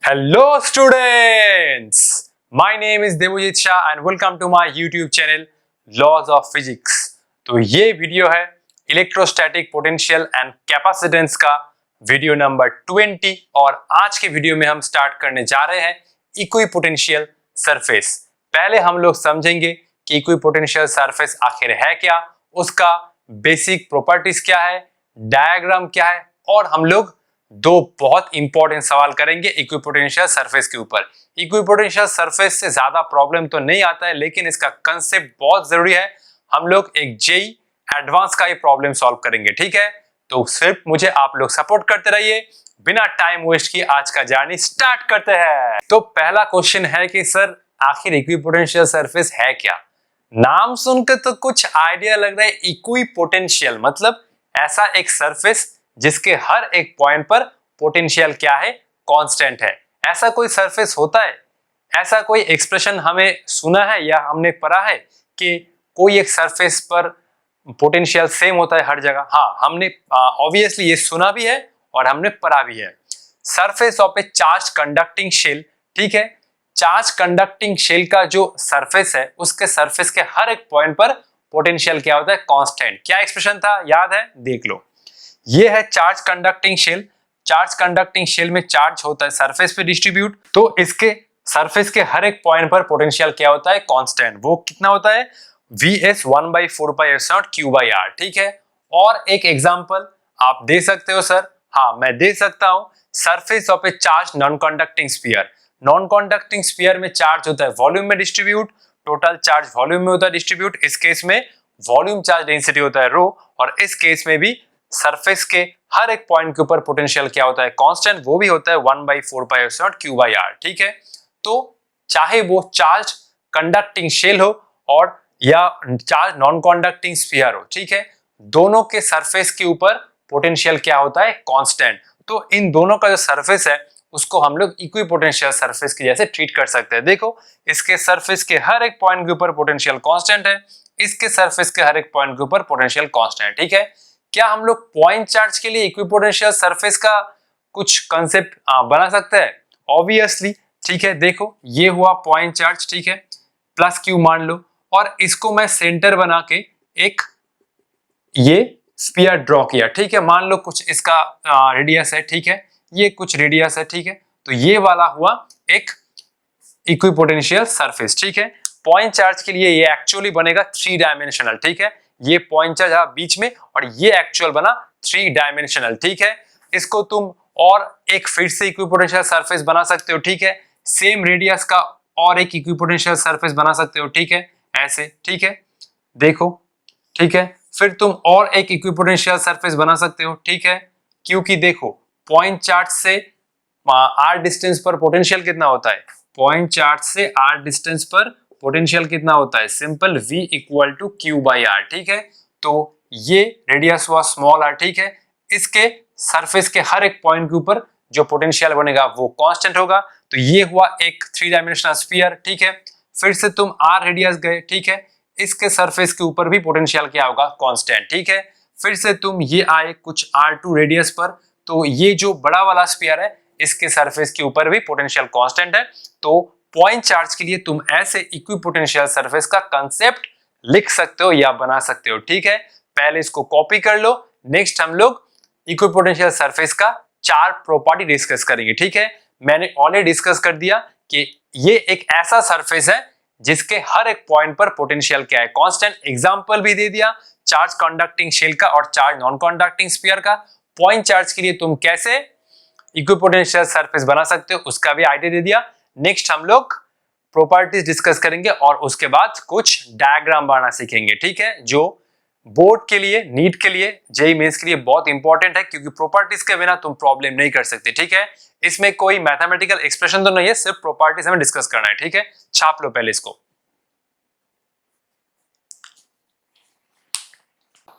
Hello students! My name is Devojit Shah and welcome to my YouTube channel Laws of Physics। तो ये video है electrostatic potential and capacitance का video number 20 और आज के video में हम स्टार्ट करने जा रहे हैं इक्विपोटेंशियल सरफेस। पहले हम लोग समझेंगे कि इक्विपोटेंशियल सरफेस आखिर है क्या, उसका बेसिक प्रॉपर्टीज क्या है, डायग्राम क्या है और हम लोग दो बहुत इंपॉर्टेंट सवाल करेंगे इक्विपोटेंशियल सरफेस के ऊपर। इक्विपोटेंशियल सरफेस से ज्यादा प्रॉब्लम तो नहीं आता है लेकिन इसका कंसेप्ट बहुत जरूरी है। हम लोग एक जेई एडवांस का ये प्रॉब्लम सॉल्व करेंगे, ठीक है। तो सिर्फ मुझे आप लोग सपोर्ट करते रहिए, बिना टाइम वेस्ट किए आज का जर्नी स्टार्ट करते हैं। तो पहला क्वेश्चन है कि सर आखिर इक्विपोटेंशियल सरफेस है क्या। नाम सुनकर तो कुछ आइडिया लग रहा है। इक्विपोटेंशियल मतलब ऐसा एक सरफेस जिसके हर एक पॉइंट पर पोटेंशियल क्या है, कांस्टेंट है। ऐसा कोई सरफेस होता है, ऐसा कोई एक्सप्रेशन हमें सुना है या हमने पढ़ा है कि कोई एक सरफेस पर पोटेंशियल सेम होता है हर जगह। हाँ, हमने ऑब्वियसली ये सुना भी है और हमने पढ़ा भी है। Surface of a charge conducting shell, ठीक है। चार्ज कंडक्टिंग शेल का जो सरफेस है उसके सरफेस के हर एक पॉइंट पर पोटेंशियल क्या होता है, कांस्टेंट। क्या एक्सप्रेशन था, याद है, देख लो। ये है charge conducting shell. Charge conducting shell में चार्ज होता है सरफेस पे डिस्ट्रीब्यूट, तो इसके सरफेस के हर एक पॉइंट पर पोटेंशियल क्या होता है, कांस्टेंट। वो कितना होता है, Vs 1/4πε0 Q/r, ठीक है। और एक एग्जांपल आप दे सकते हो सर। हाँ, मैं दे सकता हूं। Surface of a charge non conducting sphere. Non conducting sphere में चार्ज होता है वॉल्यूम में डिस्ट्रीब्यूट, टोटल चार्ज वॉल्यूम में होता है डिस्ट्रीब्यूट। इस केस में वॉल्यूम चार्ज डेंसिटी होता है रो, और इस केस में भी सरफेस के हर एक पॉइंट के ऊपर पोटेंशियल क्या होता है, कांस्टेंट। वो भी होता है 1/4πε0 Q/r, ठीक है। तो चाहे वो चार्ज कंडक्टिंग शेल हो और या चार्ज नॉन कंडक्टिंग स्फीयर हो, ठीक है, दोनों के सरफेस के ऊपर पोटेंशियल क्या होता है, कांस्टेंट। तो इन दोनों का जो सरफेस है उसको हम लोग इक्विपोटेंशियल सरफेस के जैसे ट्रीट कर सकते हैं। देखो, इसके सरफेस के हर एक पॉइंट के ऊपर पोटेंशियल कांस्टेंट है, इसके सरफेस के हर एक पॉइंट के ऊपर पोटेंशियल कांस्टेंट, ठीक है। क्या हम लोग पॉइंट चार्ज के लिए इक्विपोटेंशियल सरफेस का कुछ कंसेप्ट बना सकते हैं? ऑब्वियसली, ठीक है। देखो, ये हुआ पॉइंट चार्ज, ठीक है, प्लस क्यू मान लो, और इसको मैं सेंटर बना के एक ये स्फीयर ड्रॉ किया, ठीक है। मान लो कुछ इसका रेडियस है, ठीक है, ये कुछ रेडियस है, ठीक है। तो ये वाला हुआ एक इक्विपोटेंशियल सरफेस, ठीक है। पॉइंट चार्ज के लिए ये एक्चुअली बनेगा 3 डायमेंशनल, ठीक है। ये पॉइंट चार्ज बीच में और ये एक्चुअल बना 3 डायमेंशनल, ठीक है। इसको तुम और एक फिर से इक्विपोटेंशियल सरफेस बना सकते हो, ठीक है। सेम रेडियस का और एक इक्विपोटेंशियल सरफेस बना सकते हो, ठीक है, ऐसे, ठीक है। देखो, ठीक है। फिर तुम और एक इक्विपोटेंशियल सरफेस बना सकते हो, ठीक है। क्योंकि देखो, पॉइंट चार्ज से r डिस्टेंस पर पोटेंशियल कितना होता है, पॉइंट चार्ज से r डिस्टेंस पर पोटेंशियल कितना होता है, सिंपल V = Q/r, ठीक है। तो ये रेडियस हुआ स्मॉल r, ठीक है। इसके सरफेस के हर एक पॉइंट के ऊपर जो पोटेंशियल बनेगा वो कांस्टेंट होगा। तो ये हुआ एक 3 डायमेंशनल स्फीयर, ठीक है। फिर से तुम r रेडियस गए, ठीक है, इसके सरफेस के ऊपर भी पोटेंशियल क्या होगा, कांस्टेंट, ठीक है। फिर से तुम ये आए कुछ r2 रेडियस पर, तो ये जो बड़ा वाला स्फीयर है इसके सरफेस के ऊपर भी पोटेंशियल कांस्टेंट है। तो पॉइंट चार्ज के लिए तुम ऐसे इक्विपोटेंशियल सरफेस का कंसेप्ट लिख सकते हो या बना सकते हो, ठीक है। पहले इसको कॉपी कर लो। नेक्स्ट हम लोग इक्विपोटेंशियल सरफेस का 4 प्रॉपर्टी डिस्कस करेंगे, ठीक है। मैंने ऑलरेडी डिस्कस कर दिया कि ये एक ऐसा सरफेस है जिसके हर एक पॉइंट पर पोटेंशियल क्या है, कांस्टेंट। एग्जांपल भी दे दिया चार्ज कंडक्टिंग शेल का और चार्ज नॉन कंडक्टिंग स्फीयर का। पॉइंट चार्ज के लिए तुम कैसे इक्विपोटेंशियल सरफेस बना सकते हो उसका भी आइडिया दे दिया। नेक्स्ट हम लोग प्रॉपर्टीज डिस्कस करेंगे और उसके बाद कुछ डायग्राम बनाना सीखेंगे, ठीक है, जो बोर्ड के लिए, नीट के लिए, जेईई मेंस के लिए बहुत इंपॉर्टेंट है, क्योंकि प्रॉपर्टीज के बिना तुम प्रॉब्लम नहीं कर सकते, ठीक है। इसमें कोई मैथमेटिकल एक्सप्रेशन तो नहीं है, सिर्फ प्रॉपर्टीज हमें डिस्कस करना है, ठीक है। छाप लो पहले इसको।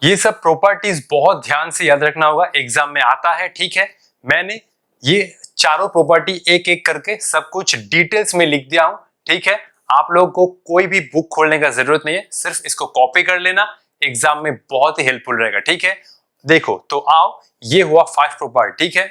ये सब प्रॉपर्टीज बहुत ध्यान से याद रखना होगा, एग्जाम में आता है, ठीक है। मैंने ये चारों प्रॉपर्टी एक एक करके सब कुछ डिटेल्स में लिख दिया हूं, ठीक है। आप लोगों को कोई भी बुक खोलने का जरूरत नहीं है, सिर्फ इसको कॉपी कर लेना, एग्जाम में बहुत ही हेल्पफुल रहेगा, ठीक है। देखो, तो आओ, ये हुआ 5 प्रॉपर्टी, ठीक है।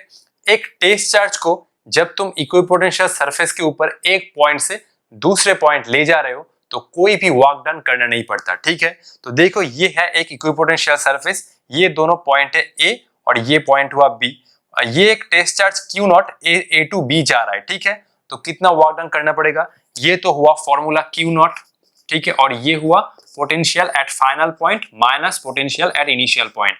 एक टेस्ट चार्ज को जब तुम इक्विपोटेंशियल सरफेस के ऊपर एक पॉइंट से दूसरे पॉइंट ले जा रहे हो तो कोई भी वर्क डन करना नहीं पड़ता, ठीक है। तो देखो ये है एक इक्विपोटेंशियल सरफेस, ये दोनों पॉइंट है ए और ये पॉइंट हुआ बी, ये एक test charge Q naught A to B जा रहा है, ठीक है। तो कितना वर्क डन करना पड़ेगा, ये तो हुआ फॉर्मूला क्यू नॉट, ठीक है, और ये हुआ potential at final point minus potential at initial point,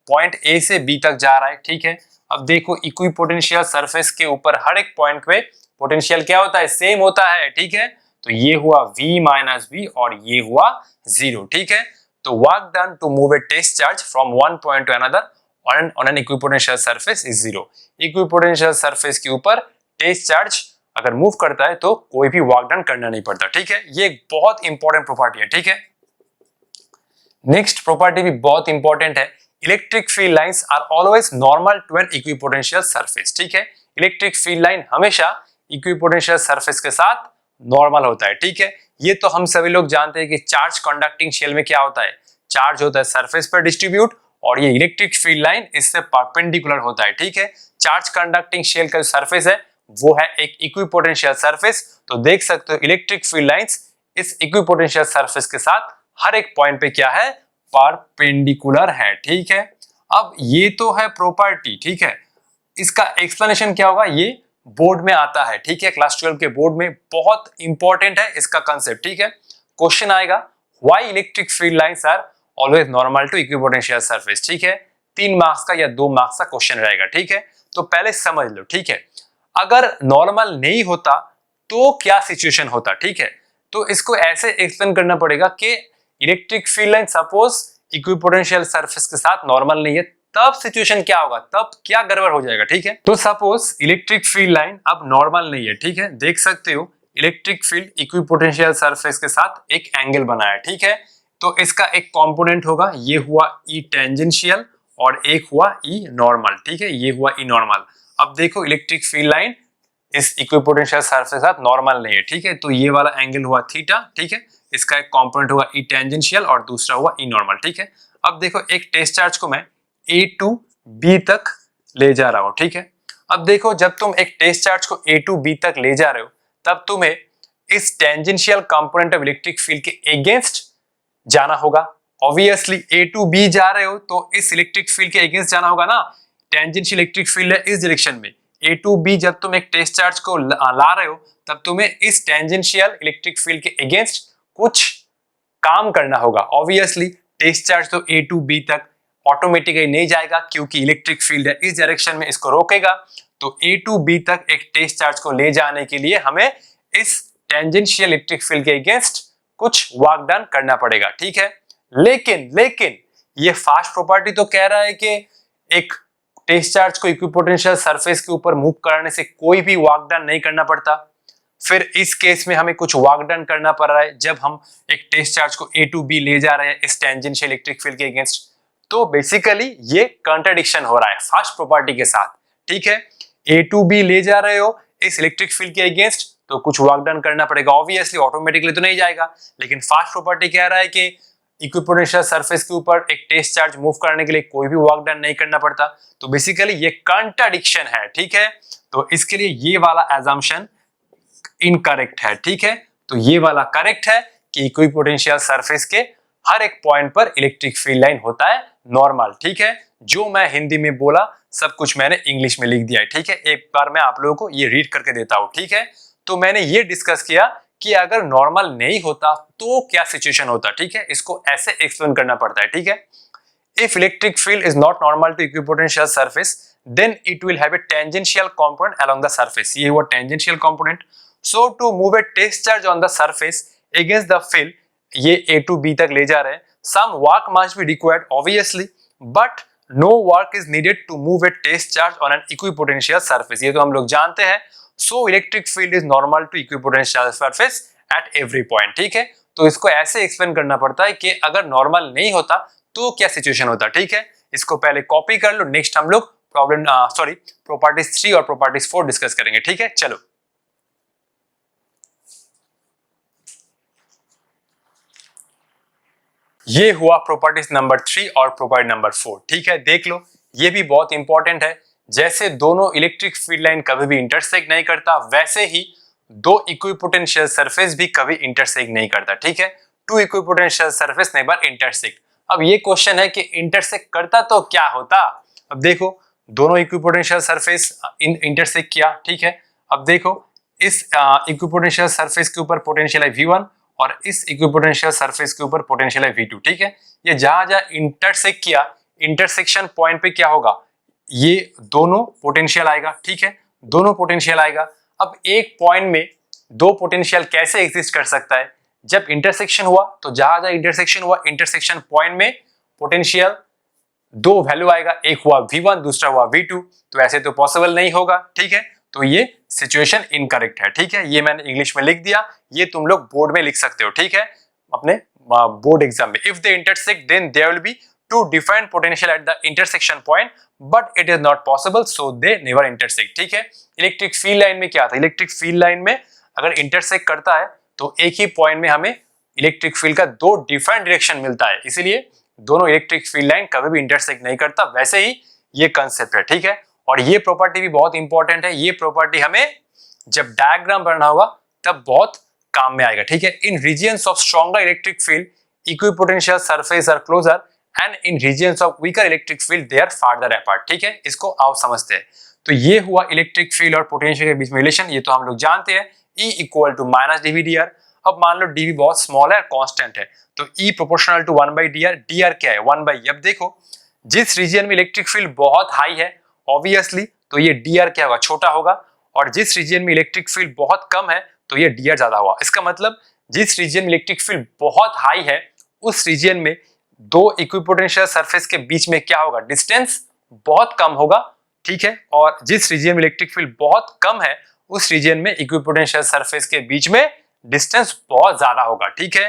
point A से बी तक जा रहा है, ठीक है। अब देखो इक्विपोटेंशियल सरफेस के ऊपर हर एक पॉइंट पे पोटेंशियल क्या होता है, सेम होता है, ठीक है। तो ये हुआ v माइनस v और ये हुआ 0, ठीक है। तो work done to move a test charge from one point to another on an equipotential surface is 0। Equipotential surface के ऊपर टेस्ट चार्ज अगर मूव करता है तो कोई भी वर्क डन करना नहीं पड़ता, ठीक है। ये एक बहुत इंपॉर्टेंट प्रॉपर्टी है, ठीक है। नेक्स्ट प्रॉपर्टी भी बहुत इंपॉर्टेंट है, electric field lines are always normal to an equipotential surface, ठीक है। इलेक्ट्रिक फील्ड लाइन हमेशा इक्विपोटेंशियल सरफेस के साथ नॉर्मल होता है, ठीक है। ये तो हम सभी लोग जानते हैं कि चार्ज कंडक्टिंग शेल में क्या होता है, चार्ज होता है सरफेस पर डिस्ट्रीब्यूट और ये इलेक्ट्रिक फील्ड लाइन इससे परपेंडिकुलर होता है, ठीक है। चार्ज कंडक्टिंग शेल का जो सरफेस है वो है एक इक्विपोटेंशियल सरफेस, तो देख सकते हो इलेक्ट्रिक फील्ड लाइंस इस इक्विपोटेंशियल सरफेस के साथ हर एक पॉइंट पे क्या है, परपेंडिकुलर है, ठीक है। अब ये तो है प्रॉपर्टी, ठीक है। इसका एक्सप्लेनेशन क्या होगा, ये बोर्ड में आता है, ठीक है। क्लास 12 के बोर्ड में बहुत इंपॉर्टेंट है इसका कंसेप्ट, ठीक है। क्वेश्चन आएगा why electric field lines are always normal to equipotential surface, ठीक है। 3 मार्क्स का या 2 मार्क्स का क्वेश्चन रहेगा, ठीक है। तो पहले समझ लो, ठीक है। अगर नॉर्मल नहीं होता तो क्या सिचुएशन होता, ठीक है। तो इसको ऐसे एक्सप्लेन करना पड़ेगा कि electric field line suppose equipotential surface के साथ नॉर्मल नहीं है, तब सिचुएशन क्या होगा, तब क्या गड़बड़ हो जाएगा, ठीक है। तो सपोज इलेक्ट्रिक फील्ड लाइन अब नॉर्मल नहीं है, ठीक है। देख सकते हो इलेक्ट्रिक फील्ड इक्विपोटेंशियल सरफेस के साथ एक एंगल बनाया, ठीक है। तो इसका एक कंपोनेंट होगा, ये हुआ ई टेंजेंशियल और एक हुआ ई नॉर्मल, ठीक है, ये हुआ ई नॉर्मल। अब देखो इलेक्ट्रिक फील्ड लाइन इस इक्विपोटेंशियल सरफेस के साथ नॉर्मल नहीं है, ठीक है। तो ये वाला एंगल हुआ थीटा, ठीक है। इसका एक कंपोनेंट हुआ ई टेंजेंशियल और दूसरा हुआ ई नॉर्मल, ठीक है। अब देखो एक टेस्ट चार्ज को मैं ए टू बी तक ले जा रहा हूं, ठीक है। अब देखो जब तुम एक टेस्ट चार्ज को ए टू बी तक ले जा रहे हो तब तुम्हें इस tangential component of electric field के अगेंस्ट जाना होगा। ऑब्वियसली ए टू बी जा रहे हो तो इस इलेक्ट्रिक फील्ड के अगेंस्ट जाना होगा ना, टेंजेंशियल इलेक्ट्रिक फील्ड है इस डायरेक्शन में। ए टू बी जब तुम एक टेस्ट चार्ज को ला रहे हो तब तुम्हें इस टेंजेंशियल इलेक्ट्रिक फील्ड के अगेंस्ट कुछ काम करना होगा। ऑब्वियसली टेस्ट चार्ज तो ए टू बी तक ऑटोमेटिकली नहीं जाएगा क्योंकि इलेक्ट्रिक फील्ड है इस डायरेक्शन में, इसको रोकेगा। तो ए टू बी तक एक टेस्ट चार्ज को ले जाने के लिए हमें इस टेंजेंशियल इलेक्ट्रिक फील्ड के अगेंस्ट कुछ वर्क डन करना पड़ेगा, ठीक है। लेकिन ये फास्ट प्रॉपर्टी तो कह रहा है कि एक टेस्ट चार्ज को इक्विपोटेंशियल सरफेस के ऊपर मूव करने से कोई भी वर्क डन नहीं करना पड़ता। फिर इस केस में हमें कुछ वर्क डन करना पड़ रहा है जब हम एक टेस्ट चार्ज को ए टू बी ले जा रहे हैं इस टेंजेंशियल इलेक्ट्रिक फील्ड के अगेंस्ट। तो बेसिकली ये कंट्राडिक्शन हो रहा है फास्ट प्रॉपर्टी के साथ, ठीक है। ए टू बी ले जा रहे हो इस इलेक्ट्रिक फील्ड के अगेंस्ट तो कुछ वर्क डन करना पड़ेगा, ऑब्वियसली ऑटोमेटिकली तो नहीं जाएगा। लेकिन फास्ट प्रॉपर्टी कह रहा है कि इक्विपोटेंशियल सरफेस के ऊपर एक टेस्ट चार्ज मूव करने के लिए कोई भी वर्क डन नहीं करना पड़ता। तो बेसिकली ये कंट्राडिक्शन है, ठीक है। तो इसके लिए ये वाला assumption इनकरेक्ट है, ठीक है। तो ये वाला करेक्ट है कि इक्विपोटेंशियल सरफेस के हर एक पॉइंट पर इलेक्ट्रिक फील्ड लाइन होता है नॉर्मल, ठीक है। जो मैं हिंदी में बोला सब कुछ मैंने इंग्लिश में लिख दिया है, ठीक है। एक बार मैं आप लोगों को ये रीड करके देता हूं, ठीक है। तो मैंने ये डिस्कस किया कि अगर नॉर्मल नहीं होता तो क्या सिचुएशन होता, ठीक है। इसको ऐसे एक्सप्लेन करना पड़ता है, ठीक है। If electric field is not normal to equipotential surface, then it will have a tangential component along the surface. ये हुआ tangential component. So to move a test charge on the surface against the field, ये A to B तक ले जा रहे हैं. Some work must be required, obviously, but no work is needed to move a test charge on an equipotential surface. ये तो हम लोग जानते हैं. So electric field is normal to equipotential surface at every point. ठीक है. तो इसको ऐसे एक्सप्लेन करना पड़ता है कि अगर नॉर्मल नहीं होता तो क्या सिचुएशन होता, ठीक है। इसको पहले कॉपी कर लो, नेक्स्ट हम लोग प्रॉपर्टीज 3 और प्रॉपर्टीज 4 डिस्कस करेंगे, ठीक है। चलो ये हुआ प्रॉपर्टीज नंबर 3 और प्रॉपर्टी नंबर 4, ठीक है। देख लो ये भी बहुत इंपॉर्टेंट है जैसे दोनों इलेक्ट्रिक फील्ड लाइन कभी भी इंटरसेक्ट नहीं करता, वैसे ही दो इक्विपोटेंशियल सरफेस भी कभी इंटरसेक्ट नहीं करता, ठीक है। Two equipotential surface never intersect. अब ये क्वेश्चन है कि इंटरसेक्ट करता तो क्या होता। अब देखो, दोनों इक्विपोटेंशियल सरफेस इंटरसेक्ट किया, ठीक है। अब देखो, इस इक्विपोटेंशियल सरफेस के ऊपर पोटेंशियल है V1 और इस इक्विपोटेंशियल सरफेस के ऊपर पोटेंशियल है V2, ठीक है। ये जहां जहां इंटरसेक्ट किया, इंटरसेक्शन पॉइंट पे क्या होगा, ये दोनों पोटेंशियल आएगा, ठीक है, दोनों पोटेंशियल आएगा। अब एक पॉइंट में दो पोटेंशियल कैसे एग्जिस्ट कर सकता है, जब इंटरसेक्शन हुआ तो जहां जहां इंटरसेक्शन हुआ, इंटरसेक्शन पॉइंट में पोटेंशियल दो वैल्यू आएगा, एक हुआ V1 दूसरा हुआ V2, तो ऐसे तो पॉसिबल नहीं होगा, ठीक है। तो ये सिचुएशन इनकरेक्ट है, ठीक है। ये मैंने इंग्लिश में लिख दिया, ये तुम लोग बोर्ड में लिख सकते हो, ठीक है, अपने बोर्ड एग्जाम में। If they intersect then there will be two different potential at the intersection point but it is not possible so they never intersect, ठीक है। इलेक्ट्रिक फील्ड लाइन में क्या था, इलेक्ट्रिक फील्ड लाइन में अगर intersect करता है तो एक ही पॉइंट में हमें इलेक्ट्रिक फील्ड का दो डिफरेंट डायरेक्शन मिलता है, इसलिए दोनों इलेक्ट्रिक फील्ड लाइन कभी भी इंटरसेक्ट नहीं करता। वैसे ही ये कंसेप्ट है, ठीक है। और ये प्रॉपर्टी भी बहुत इंपॉर्टेंट है, ये प्रॉपर्टी हमें जब डायग्राम बनाना होगा तब बहुत काम में आएगा, ठीक है। In regions of stronger electric field equipotential surface are closer and in regions of weaker electric field they are farther apart, ठीक है। इसको आप समझते हैं। तो ये हुआ इलेक्ट्रिक फील्ड और पोटेंशियल के बीच में रिलेशन, ये तो हम लोग जानते हैं, E equal to minus dV/dr। अब मान लो dV बहुत स्मॉल है, कांस्टेंट है, तो E proportional to 1/dr। dr क्या है, 1/e। अब देखो, जिस रीजन में इलेक्ट्रिक फील्ड बहुत हाई है ऑब्वियसली तो ये dr क्या होगा, छोटा होगा, और जिस रीजन में इलेक्ट्रिक फील्ड बहुत कम है तो ये dr ज्यादा होगा। इसका मतलब जिस रीजन में इलेक्ट्रिक फील्ड बहुत हाई है उस रीजन में दो इक्विपोटेंशियल सरफेस के बीच में क्या होगा, डिस्टेंस बहुत कम होगा, ठीक है। और जिस रीजन में इलेक्ट्रिक फील्ड बहुत कम है उस रीजन में इक्विपोटेंशियल सरफेस के बीच में डिस्टेंस बहुत ज्यादा होगा, ठीक है।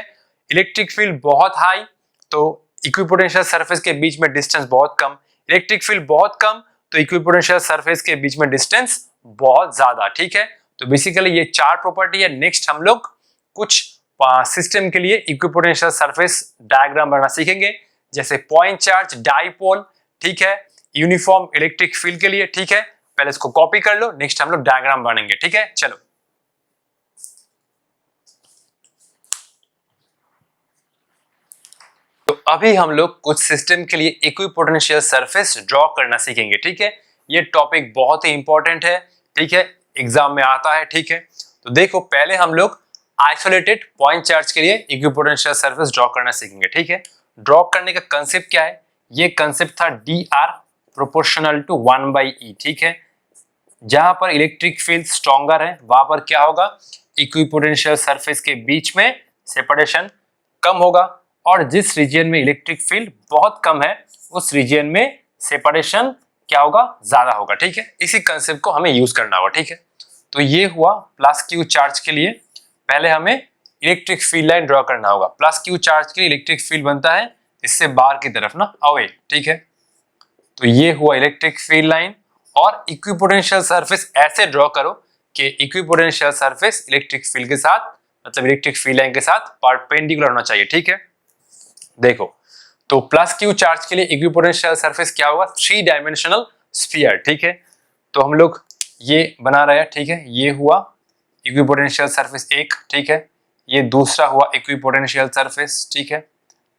इलेक्ट्रिक फील्ड बहुत हाई तो इक्विपोटेंशियल सरफेस के बीच में डिस्टेंस बहुत कम, इलेक्ट्रिक फील्ड बहुत कम तो इक्विपोटेंशियल सरफेस के बीच में डिस्टेंस बहुत ज्यादा, ठीक है। तो बेसिकली ये चार प्रॉपर्टी है। नेक्स्ट हम लोग कुछ सिस्टम के लिए इक्विपोटेंशियल सरफेस डायग्राम बनाना सीखेंगे, जैसे पॉइंट चार्ज, डाइपोल, ठीक है, यूनिफॉर्म इलेक्ट्रिक फील्ड के लिए, ठीक है। पहले इसको कॉपी कर लो, नेक्स्ट हम लोग डायग्राम बनेंगे, ठीक है। चलो, तो अभी हम लोग कुछ सिस्टम के लिए इक्विपोटेंशियल सरफेस ड्रॉ करना सीखेंगे, ठीक है। ये टॉपिक बहुत ही इंपॉर्टेंट है, ठीक है, एग्जाम में आता है, ठीक है। तो देखो, पहले हम लोग आइसोलेटेड पॉइंट चार्ज के लिए इक्विपोटेंशियल सरफेस ड्रॉ करना सीखेंगे, ठीक है। ड्रॉ करने का कंसेप्ट क्या है, ये कंसेप्ट था dr प्रोपोर्शनल टू 1/e, ठीक है। जहां पर इलेक्ट्रिक फील्ड स्ट्रॉन्गर है वहां पर क्या होगा, इक्विपोटेंशियल सरफेस के बीच में सेपरेशन कम होगा, और जिस रीजन में इलेक्ट्रिक फील्ड बहुत कम है उस रीजन में सेपरेशन क्या होगा, ज्यादा होगा, ठीक है। इसी कंसेप्ट को हमें यूज करना होगा, ठीक है। तो ये हुआ प्लस क्यू चार्ज के लिए, पहले हमें इलेक्ट्रिक फील्ड लाइन ड्रॉ करना होगा। प्लस क्यू चार्ज के लिए इलेक्ट्रिक फील्ड बनता है इससे बाहर की तरफ ना, अवे, ठीक है। तो ये हुआ इलेक्ट्रिक फील्ड लाइन, और इक्विपोटेंशियल सरफेस ऐसे ड्रॉ करो कि इक्विपोटेंशियल सरफेस इलेक्ट्रिक फील्ड के साथ, मतलब इलेक्ट्रिक फील्ड लाइन के साथ परपेंडिकुलर होना चाहिए, ठीक है। देखो, तो प्लस क्यू चार्ज के लिए इक्विपोटेंशियल सरफेस क्या होगा, 3 डायमेंशनल स्फीयर, ठीक है। तो हम लोग ये बना रहे हैं, ठीक है। ये हुआ इक्विपोटेंशियल सरफेस एक, ठीक है। ये दूसरा हुआ इक्विपोटेंशियल सरफेस, ठीक है,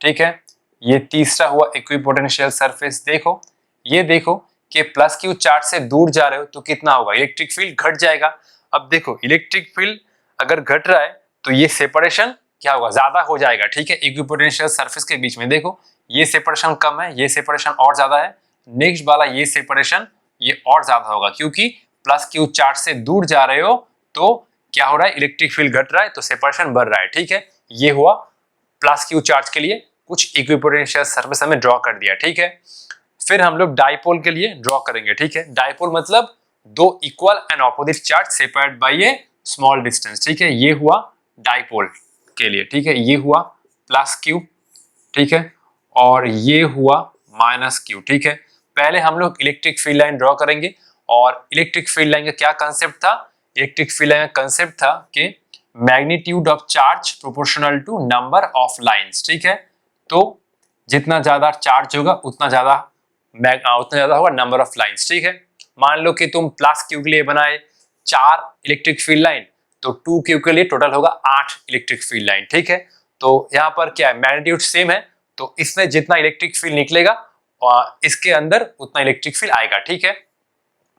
ठीक है। ये तीसरा हुआ इक्विपोटेंशियल सरफेस। देखो, ये देखो कि प्लस क्यू चार्ज से दूर जा रहे हो तो कितना होगा, इलेक्ट्रिक फील्ड घट जाएगा। अब देखो, इलेक्ट्रिक फील्ड अगर घट रहा है तो ये सेपरेशन क्या होगा, ज्यादा हो जाएगा, ठीक है। इक्विपोटेंशियल सरफेस के बीच में देखो, ये सेपरेशन कम है, ये सेपरेशन और ज्यादा है, नेक्स्ट वाला ये सेपरेशन ये और ज्यादा होगा, क्योंकि प्लस क्यू चार्ज से दूर जा रहे हो तो क्या हो रहा है, इलेक्ट्रिक फील्ड घट रहा है तो सेपरेशन बढ़ रहा है, ठीक है। ये हुआ प्लस क्यू चार्ज के लिए कुछ इक्विपोटेंशियल सरफेस हमें ड्रॉ कर दिया, ठीक है। फिर हम लोग डाइपोल के लिए ड्रॉ करेंगे, ठीक है। डाइपोल मतलब दो equal and opposite charge separate by A small distance, ठीक है। ये हुआ डाइपोल के लिए, ठीक है। ये हुआ प्लस क्यू, ठीक है, और ये हुआ माइनस क्यू, ठीक है। पहले हम लोग इलेक्ट्रिक फील्ड लाइन ड्रॉ करेंगे, और इलेक्ट्रिक फील्ड लाइन का क्या कंसेप्ट था, इलेक्ट्रिक फील्ड लाइन का कंसेप्ट था कि magnitude of charge proportional to number of lines, ठीक है। तो जितना ज्यादा चार्ज होगा उतना ज्यादा होगा नंबर ऑफ लाइंस, ठीक है। मान लो कि तुम प्लस क्यू के लिए बनाए 4 इलेक्ट्रिक फील्ड लाइन, तो 2Q के लिए टोटल होगा 8 इलेक्ट्रिक फील्ड लाइन। ठीक है, तो यहाँ पर क्या है, मैग्नीट्यूड सेम है, तो इसमें जितना इलेक्ट्रिक फील्ड निकलेगा इसके अंदर उतना इलेक्ट्रिक फील्ड आएगा। ठीक है,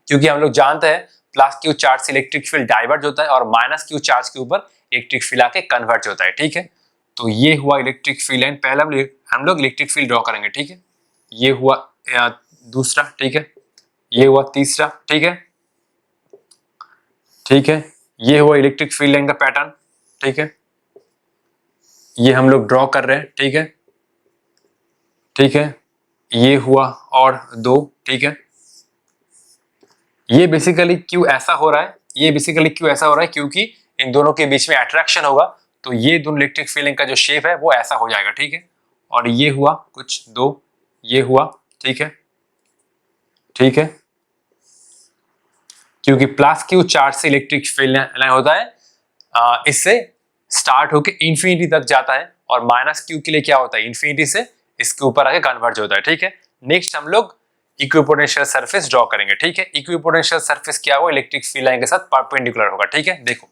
क्योंकि हम लोग जानते हैं प्लस क्यू चार्ज से इलेक्ट्रिक फील्ड डाइवर्ज होता है और माइनस क्यू चार्ज के ऊपर इलेक्ट्रिक फील्ड आके कन्वर्ज होता है। ठीक है, तो ये हुआ इलेक्ट्रिक फील्ड लाइन। पहले हम लोग इलेक्ट्रिक फील्ड ड्रॉ करेंगे। ठीक है, ये हुआ दूसरा। ठीक है, ये हुआ तीसरा। ठीक है, ठीक है, ये हुआ इलेक्ट्रिक फील्ड लाइन का पैटर्न। ठीक है, ये हम लोग ड्रॉ कर रहे हैं। ठीक है, ठीक है, ये हुआ और 2। ठीक है, ये बेसिकली क्यों ऐसा हो रहा है, ये बेसिकली क्यों ऐसा हो रहा है, क्योंकि इन दोनों के बीच में अट्रैक्शन होगा, तो ये दोनों इलेक्ट्रिक फील्ड का जो शेप है वो ऐसा हो जाएगा। ठीक है, और ये हुआ कुछ 2, ये हुआ। ठीक है, ठीक है, क्योंकि प्लस क्यू चार्ज से इलेक्ट्रिक फील्ड लाइन होता है, इससे स्टार्ट होके इंफिनिटी तक जाता है, और माइनस क्यू के लिए क्या होता है, इंफिनिटी से इसके ऊपर आके कन्वर्ज होता है। ठीक है, नेक्स्ट हम लोग इक्विपोटेंशियल सरफेस ड्रॉ करेंगे। ठीक है, इक्विपोटेंशियल सरफेस क्या होगा, इलेक्ट्रिक फील्ड लाइन के साथ परपेंडिकुलर होगा। ठीक है, देखो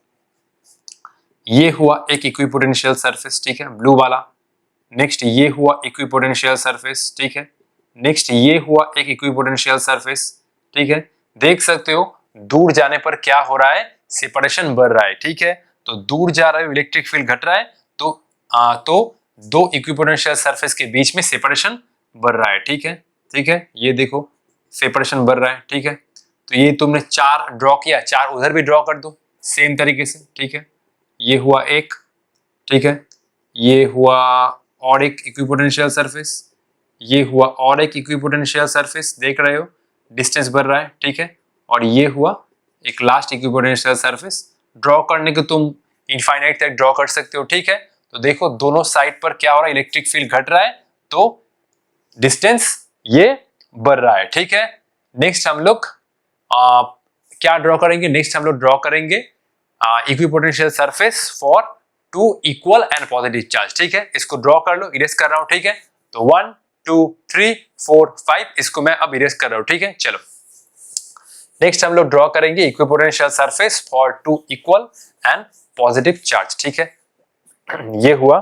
ये हुआ एक इक्विपोटेंशियल सरफेस। ठीक है, ब्लू वाला। नेक्स्ट ये हुआ इक्विपोटेंशियल सरफेस। ठीक है, नेक्स्ट ये हुआ एक इक्विपोटेंशियल सरफेस। ठीक है, देख सकते हो दूर जाने पर क्या हो रहा है, सेपरेशन बढ़ रहा है। ठीक है, तो दूर जा रहा है इलेक्ट्रिक फील्ड घट रहा है, तो दो इक्विपोटेंशियल सरफेस के बीच में सेपरेशन बढ़ रहा है। ठीक है, ठीक है, ये देखो सेपरेशन बढ़ रहा है। ठीक है, तो ये तुमने 4 ड्रॉ किया, 4 उधर भी ड्रॉ कर दो सेम तरीके से। ठीक है, ये हुआ एक। ठीक है, ये हुआ और एक इक्विपोटेंशियल सरफेस, ये हुआ और एक इक्विपोटेंशियल सरफेस, देख रहे हो डिस्टेंस बढ़ रहा है। ठीक है, और ये हुआ एक लास्ट इक्विपोटेंशियल सरफेस। ड्रॉ करने को तुम इनफाइनाइट तक ड्रॉ कर सकते हो। ठीक है, तो देखो दोनों साइड पर क्या हो रहा है, इलेक्ट्रिक फील्ड घट रहा है, तो डिस्टेंस ये बढ़ रहा है। ठीक है, नेक्स्ट हम लोग क्या ड्रॉ करेंगे, नेक्स्ट हम लोग ड्रॉ करेंगे equipotential surface for 2 equal and positive charge. ठीक है, इसको ड्रॉ कर लो, इरेज कर रहा हूं। ठीक है, तो 1 2 3 4 5 इसको मैं अब इरेज कर रहा हूं। ठीक है, चलो नेक्स्ट हम लोग ड्रॉ करेंगे equipotential surface for 2 equal and positive charge. ठीक है, ये हुआ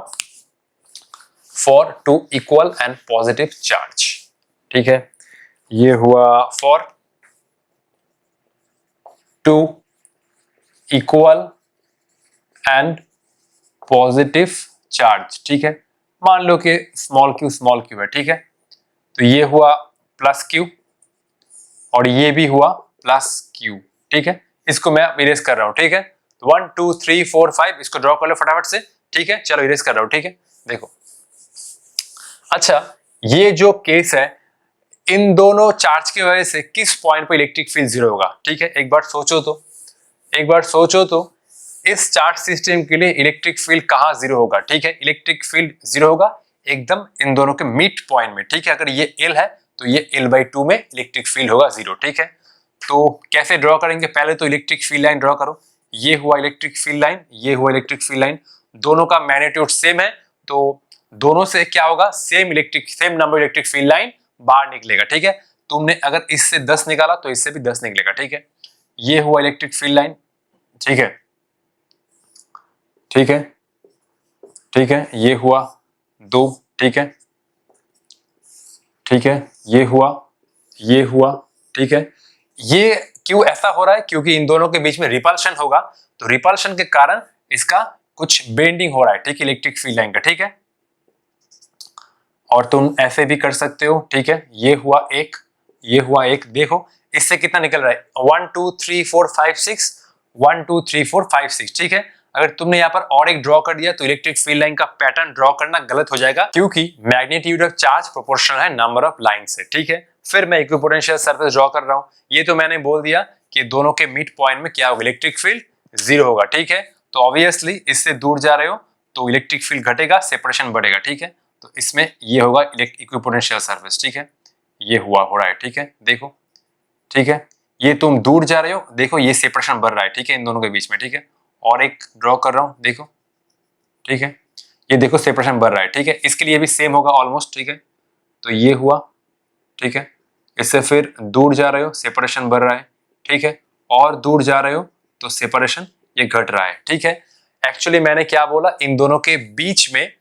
for 2 equal and positive charge. ठीक है, ये हुआ for 2 equal and positive charge. ठीक है, मान लो कि स्मॉल क्यू है। ठीक है, तो ये हुआ प्लस क्यू और ये भी हुआ प्लस क्यू। ठीक है, इसको मैं इरेज कर रहा हूं। ठीक है, 1 2 3 4 5 इसको ड्रॉ कर लो फटाफट से। ठीक है, चलो इरेज कर रहा हूं। ठीक है, देखो अच्छा ये जो केस है, इन दोनों चार्ज की वजह से किस पॉइंट पर इलेक्ट्रिक फील्ड जीरो होगा। ठीक है, एक बार सोचो तो इस चार्ज सिस्टम के लिए इलेक्ट्रिक फील्ड कहां जीरो होगा। ठीक है, इलेक्ट्रिक फील्ड जीरो होगा एकदम इन दोनों के मिड पॉइंट में। ठीक है, अगर ये L है तो ये L/2 में इलेक्ट्रिक फील्ड होगा जीरो। ठीक है, तो कैसे ड्रॉ करेंगे, पहले तो इलेक्ट्रिक फील्ड लाइन ड्रॉ करो। ये हुआ इलेक्ट्रिक फील्ड लाइन, ये हुआ इलेक्ट्रिक फील्ड लाइन, दोनों का मैग्नीट्यूड सेम है, तो दोनों से क्या होगा, same number electric field line बाहर निकलेगा। ठीक है, तुमने अगर इससे 10 निकाला तो इससे भी 10 निकलेगा। ठीक है, ये हुआ इलेक्ट्रिक फील्ड लाइन। ठीक है, ठीक है, ठीक है, ये हुआ 2। ठीक है, ठीक है, ये हुआ, ठीक है, ये क्यों ऐसा हो रहा है, क्योंकि इन दोनों के बीच में रिपल्शन होगा, तो रिपल्शन के कारण इसका कुछ बेंडिंग हो रहा है। ठीक है, इलेक्ट्रिक फील्ड लाइन का। ठीक है, और तुम ऐसे भी कर सकते हो। ठीक है, ये हुआ एक, देखो इससे कितना निकल रहा है, 1 2 3 4 5 6 1 2 3 4 5 6। ठीक है, अगर तुमने यहाँ पर और एक ड्रॉ कर दिया तो इलेक्ट्रिक फील्ड लाइन का पैटर्न ड्रॉ करना गलत हो जाएगा, क्योंकि मैग्नीट्यूड ऑफ चार्ज प्रोपोर्शनल है नंबर ऑफ लाइन से। ठीक है, फिर मैं इक्विपोटेंशियल सरफेस ड्रॉ कर रहा हूँ। ये तो मैंने बोल दिया कि दोनों के मिड पॉइंट में क्या होगा, इलेक्ट्रिक फील्ड जीरो होगा। ठीक है, तो ऑब्वियसली इससे दूर जा रहे हो तो इलेक्ट्रिक फील्ड घटेगा, सेपरेशन बढ़ेगा। ठीक है, तो इसमें ये होगा इक्विपोटेंशियल सरफेस। ठीक है, ये हो रहा है। ठीक है, देखो, ठीक है, ये तुम दूर जा रहे हो, देखो ये सेपरेशन बढ़ रहा है। ठीक है, इन दोनों के बीच में। ठीक है, और एक ड्रॉ कर रहा हूं, देखो। ठीक है, ये देखो सेपरेशन बढ़ रहा है। ठीक है, इसके लिए भी सेम होगा ऑलमोस्ट। ठीक है, तो ये हुआ। ठीक है, इससे फिर दूर जा रहे हो सेपरेशन बढ़ रहा है, ठीक है, और दूर जा रहे हो तो सेपरेशन ये घट रहा है, ठीक है। एक्चुअली मैंने क्या बोला, इन दोनों के बीच में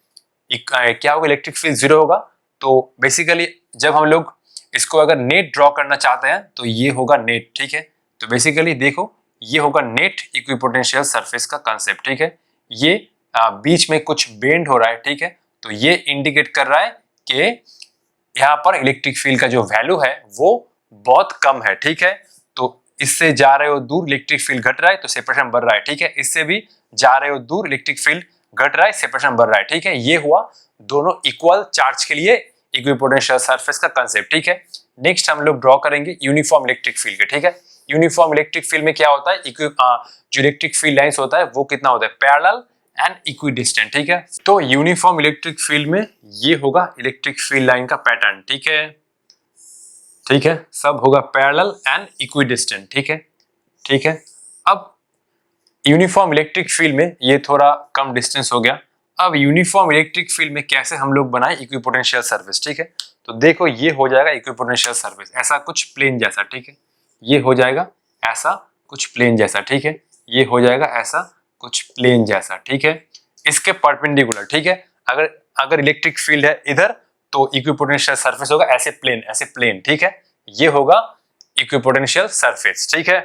क्या होगा, इलेक्ट्रिक फील्ड जीरो होगा। तो बेसिकली जब हम लोग इसको अगर नेट ड्रॉ करना चाहते हैं तो ये होगा नेट, ठीक है। तो बेसिकली देखो ये होगा नेट इक्विपोटेंशियल सरफेस का कंसेप्ट, ठीक है। ये बीच में कुछ बेंड हो रहा है, ठीक है। तो ये इंडिकेट कर रहा है कि यहाँ पर इलेक्ट्रिक फील्ड का जो वैल्यू है वो बहुत कम है, ठीक है। तो इससे जा रहे हो दूर इलेक्ट्रिक फील्ड घट रहा है तो सेपरेशन बढ़ रहा है, ठीक है। इससे भी जा रहे हो दूर इलेक्ट्रिक फील्ड घट रहा है सेपरेशन बढ़ रहा है, ठीक है। ये हुआ दोनों इक्वल चार्ज के लिए इक्विपोटेंशियल सरफेस का कंसेप्ट, ठीक है। नेक्स्ट हम लोग ड्रॉ करेंगे यूनिफॉर्म इलेक्ट्रिक फील्ड के, ठीक है। यूनिफॉर्म इलेक्ट्रिक फील्ड में क्या होता है, जो इलेक्ट्रिक फील्ड लाइंस होता है वो कितना होता है, पैरेलल एंड इक्विडिस्टेंट, ठीक है। तो यूनिफॉर्म इलेक्ट्रिक फील्ड में ये होगा इलेक्ट्रिक फील्ड लाइन का पैटर्न, ठीक है, ठीक है। सब होगा पैरेलल एंड इक्विडिस्टेंट, ठीक है, ठीक है। अब यूनिफॉर्म इलेक्ट्रिक फील्ड में ये थोड़ा कम डिस्टेंस हो गया। अब यूनिफॉर्म इलेक्ट्रिक फील्ड में कैसे हम लोग बनाए इक्विपोटेंशियल सरफेस, ठीक है। तो देखो ये हो जाएगा इक्विपोटेंशियल सरफेस ऐसा कुछ प्लेन जैसा, ठीक है। ये हो जाएगा ऐसा कुछ प्लेन जैसा, ठीक है। ये हो जाएगा ऐसा कुछ प्लेन जैसा, ठीक है, इसके परपेंडिकुलर, ठीक है। अगर इलेक्ट्रिक फील्ड है इधर तो इक्विपोटेंशियल सरफेस होगा ऐसे प्लेन, ठीक है। ये होगा इक्विपोटेंशियल सरफेस, ठीक है।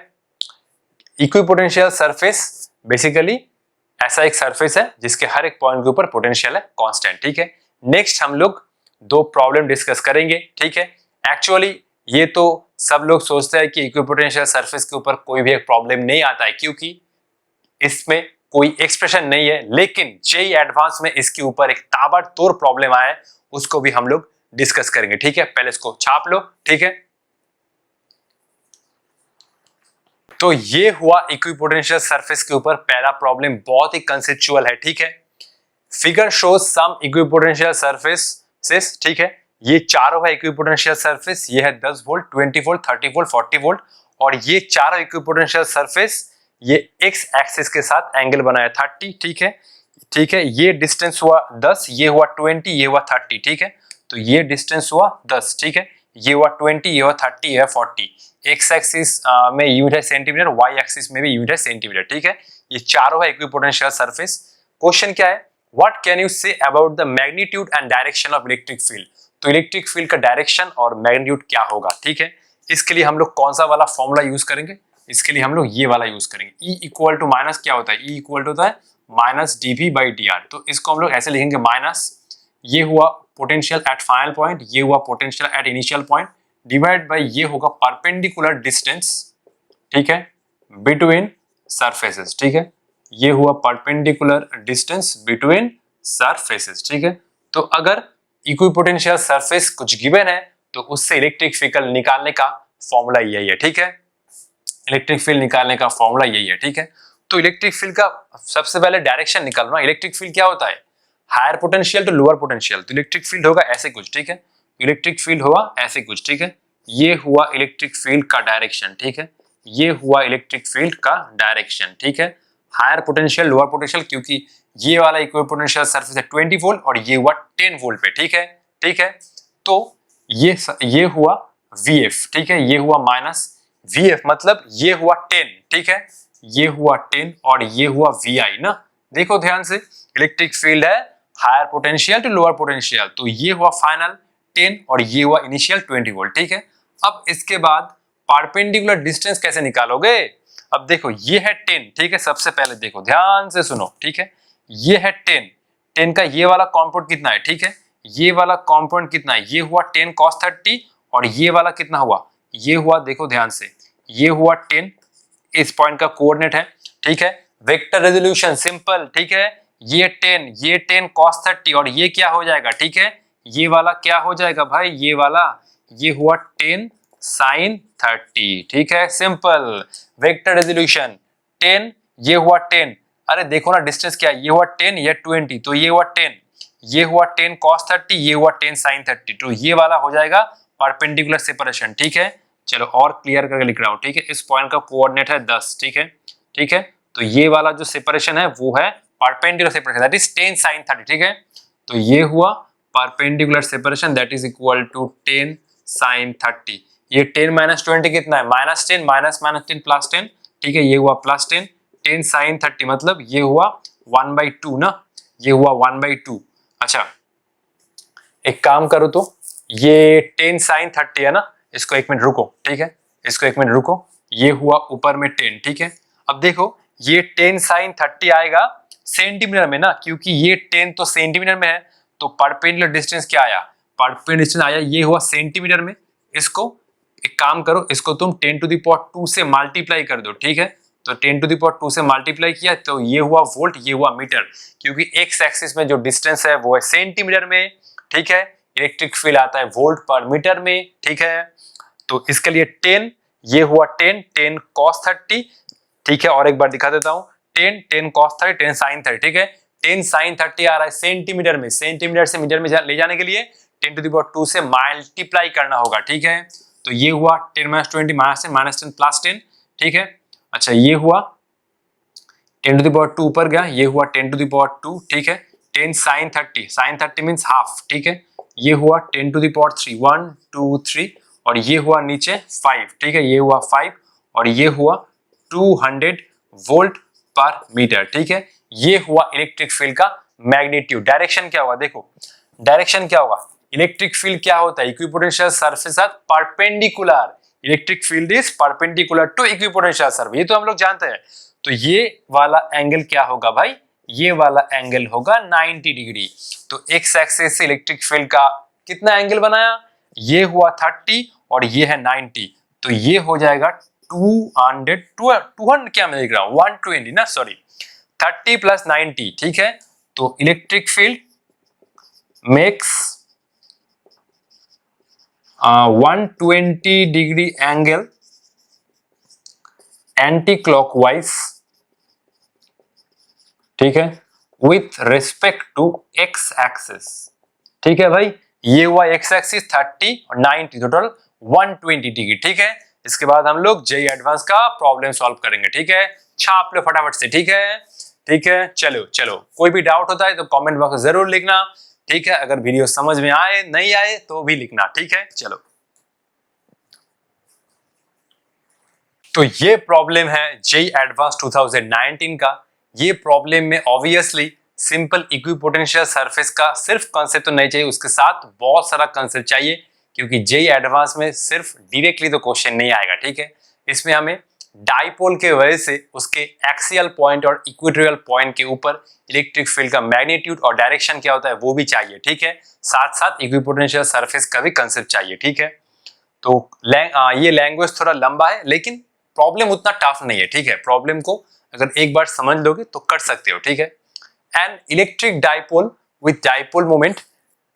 इक्विपोटेंशियल सरफेस बेसिकली ऐसा एक सरफेस है जिसके हर एक पॉइंट के ऊपर पोटेंशियल है कांस्टेंट, ठीक है। नेक्स्ट हम लोग दो प्रॉब्लम डिस्कस करेंगे, ठीक है। एक्चुअली ये तो सब लोग सोचते हैं कि इक्विपोटेंशियल सरफेस के ऊपर कोई भी एक प्रॉब्लम नहीं आता है क्योंकि इसमें कोई एक्सप्रेशन नहीं है, लेकिन जेईई एडवांस में इसके ऊपर एक ताबड़तोड़ प्रॉब्लम आया है, उसको भी हम लोग डिस्कस करेंगे, ठीक है। पहले इसको छाप लो, ठीक है। तो ये हुआ इक्विपोटेंशियल सरफेस के ऊपर पहला प्रॉब्लम, बहुत ही कंसेप्चुअल है, ठीक है। Figure shows some equipotential surfaces, ठीक है। ये चारों है इक्विपोटेंशियल सरफेस, ये है 10 वोल्ट, 20 वोल्ट, 30 वोल्ट, 40 वोल्ट, और ये चारों इक्विपोटेंशियल सरफेस ये एक्स एक्सिस के साथ एंगल बनाया 30, ठीक है, ठीक है। ये डिस्टेंस हुआ 10, ये हुआ 20, ये हुआ 30, ठीक है। तो ये डिस्टेंस हुआ 10, ठीक है, ये हुआ 20, ये हुआ 30, ये 40। एक्स एक्सिस में यूनिट है सेंटीमीटर, वाई एक्सिस में भी यूनिट है सेंटीमीटर, ठीक है। ये चारों है इक्विपोटेंशियल सरफेस। क्वेश्चन क्या है, what can you say about the magnitude and direction of electric field. तो इलेक्ट्रिक फील्ड का डायरेक्शन और मैग्नीट्यूड क्या होगा, ठीक है। इसके लिए हम लोग कौन सा वाला फॉर्मूला यूज करेंगे, इसके लिए हम लोग ये वाला यूज करेंगे। E इक्वल टू माइनस क्या होता है, E इक्वल टू होता है माइनस dv बाई dr। तो इसको हम लोग ऐसे लिखेंगे, माइनस ये हुआ पोटेंशियल एट फाइनल पॉइंट, ये हुआ potential at initial point, divide by ये होगा परपेंडिकुलर डिस्टेंस, ठीक है, बिटवीन सरफेसेस, ठीक है। ये हुआ परपेंडिकुलर डिस्टेंस बिटवीन सरफेसेस, ठीक है। तो अगर इक्विपोटेंशियल सरफेस कुछ गिवन है तो उससे इलेक्ट्रिक फील्ड निकालने का फॉर्मूला यही है, ठीक है। इलेक्ट्रिक फील्ड निकालने का फॉर्मूला यही है, ठीक है। तो इलेक्ट्रिक फील्ड का सबसे पहले डायरेक्शन निकालना। इलेक्ट्रिक फील्ड क्या होता है, higher potential to lower potential. तो इलेक्ट्रिक फील्ड होगा ऐसे कुछ, ठीक है। इलेक्ट्रिक फील्ड हुआ ऐसे कुछ, ठीक है। ये हुआ इलेक्ट्रिक फील्ड का डायरेक्शन, ठीक है। ये हुआ इलेक्ट्रिक फील्ड का डायरेक्शन, ठीक है। हायर पोटेंशियल लोअर पोटेंशियल, क्योंकि ये वाला इक्विपोटेंशियल सरफेस है 20 वोल्ट और ये हुआ 10 वोल्ट पे, ठीक है, ठीक है। तो ये हुआ VF, ठीक है, ये हुआ माइनस VF, मतलब ये हुआ 10, ठीक है, ये हुआ 10 और ये हुआ VI ना। देखो ध्यान से, इलेक्ट्रिक फील्ड है higher potential to lower potential, तो ये हुआ फाइनल 10 और ये हुआ इनिशियल 20 वोल्ट, ठीक है। अब इसके बाद परपेंडिकुलर डिस्टेंस कैसे निकालोगे। अब देखो ये है 10, ठीक है। सबसे पहले देखो ध्यान से सुनो, ठीक है। ये है 10 का ये वाला कॉम्पोनेंट कितना है, ठीक है। ये वाला कॉम्पोनेंट कितना है, ये हुआ 10 cos 30 और ये वाला कितना हुआ, ये हुआ, देखो ध्यान से, ये हुआ 10, इस पॉइंट का कोऑर्डिनेट है, ठीक है। वेक्टर रेजोल्यूशन सिंपल, ठीक है। ये 10 cos 30 और ये क्या हो जाएगा, ठीक है, ये वाला क्या हो जाएगा भाई, ये वाला, ये हुआ 10 sin 30, ठीक है, सिंपल। वेक्टर रेजोल्यूशन 10, ये हुआ 10, अरे देखो ना डिस्टेंस क्या है, ये हुआ 10, ये 20, तो ये हुआ 10, ये हुआ 10 cos 30, ये हुआ 10 sin 30, तो ये वाला हो जाएगा परपेंडिकुलर सेपरेशन, ठीक है। चलो और क्लियर करके लिख रहा हूं, ठीक है। इस पॉइंट का कोऑर्डिनेट है 10, ठीक है, ठीक है। तो ये वाला जो सेपरेशन है वो है perpendicular separation, that is 10 sin 30, ठीक है। तो ये हुआ perpendicular separation, that is equal to 10 sin 30। ये 10 माइनस 20 कितना है, -10 माइनस -10 +10, ठीक है, ये हुआ +10, 10 sin 30 मतलब ये हुआ 1/2 ना, ये हुआ 1/2। अच्छा एक काम करो तो ये 10 sin 30 है ना, इसको 1 मिनट रुको, ठीक है, इसको 1 मिनट रुको, ये हुआ ऊपर में 10, ठीक है। अब देखो ये 10 sin 30 आएगा सेंटीमीटर में ना, क्योंकि ये 10 तो सेंटीमीटर में है, तो परपेंडिकुलर डिस्टेंस क्या आया, परपेंडिकुलर डिस्टेंस आया, ये हुआ सेंटीमीटर में। इसको एक काम करो, इसको तुम 10⁻² से मल्टीप्लाई कर दो, ठीक है, तो 10⁻² से मल्टीप्लाई किया तो ये हुआ वोल्ट, ये हुआ मीटर, क्योंकि एक्स एक्सिस में जो डिस्टेंस है वो है सेंटीमीटर में, ठीक है। इलेक्ट्रिक फील्ड आता है वोल्ट पर मीटर में, ठीक है। तो इसके लिए 10, ये हुआ 10 cos 30, ठीक है, और एक बार दिखा देता हूं, 10 cos 30 10 sin 30, ठीक है। 10 sin 30 आ रहा है सेंटीमीटर में, सेंटीमीटर से मीटर में ले जाने के लिए 10⁻² से मल्टीप्लाई करना होगा, ठीक है। तो ये हुआ 10 - 20 -10 +10, ठीक है। अच्छा ये हुआ 10⁻² ऊपर गया, ये हुआ 10⁻², ठीक है। 10 sin 30 मीन्स हाफ, ठीक है। ये हुआ 10⁻³ 1 2 3, और ये हुआ नीचे 5, ठीक है, ये हुआ 5, और ये हुआ 200 वोल्ट पर मीटर, ठीक है। ये हुआ इलेक्ट्रिक फील्ड का मैग्नीट्यूड। डायरेक्शन क्या होगा, देखो डायरेक्शन क्या होगा, इलेक्ट्रिक फील्ड क्या होता है, equipotential surface at perpendicular, electric field is perpendicular to equipotential surface, ये तो हम लोग जानते हैं। तो ये वाला एंगल क्या होगा भाई, ये वाला एंगल होगा 90 डिग्री। तो एक्स एक्सिस से इलेक्ट्रिक फील्ड का कितना एंगल बनाया, ये हुआ 30 और ये है 90, तो ये हो जाएगा 200 क्या मैं लिख रहा हूं 120 ना, सॉरी 30 + 90, ठीक है। तो electric field makes 120 degree angle anticlockwise, ठीक है, with respect to X axis, ठीक है भाई। ये हुआ एक्स एक्सिस 30 और 90, टोटल 120 डिग्री, ठीक है। इसके बाद हम लोग जेईई एडवांस का प्रॉब्लम सॉल्व करेंगे, ठीक है। छाप लो फटाफट से, ठीक है, ठीक है। चलो चलो, कोई भी डाउट होता है तो कमेंट बॉक्स में जरूर लिखना, ठीक है। अगर वीडियो समझ में आए नहीं आए तो भी लिखना, ठीक है। चलो तो ये प्रॉब्लम है जेईई एडवांस 2019 का। ये प्रॉब्लम में ऑब्वियसली सिंपल इक्विपोटेंशियल सरफेस का सिर्फ कंसेप्ट तो नहीं चाहिए, उसके साथ बहुत सारा कंसेप्ट चाहिए, क्योंकि जेईई एडवांस में सिर्फ डायरेक्टली तो क्वेश्चन नहीं आएगा, ठीक है। इसमें हमें डाइपोल के वजह से उसके एक्सियल पॉइंट और इक्वेटोरियल पॉइंट के ऊपर इलेक्ट्रिक फील्ड का मैग्नीट्यूड और डायरेक्शन क्या होता है वो भी चाहिए, ठीक है। साथ साथ इक्विपोटेंशियल सरफेस का भी कंसेप्ट चाहिए, ठीक है। तो ये लैंग्वेज थोड़ा लंबा है, लेकिन प्रॉब्लम उतना टफ नहीं है, ठीक है। प्रॉब्लम को अगर एक बार समझ लोगे तो कर सकते हो, ठीक है। An electric dipole with dipole moment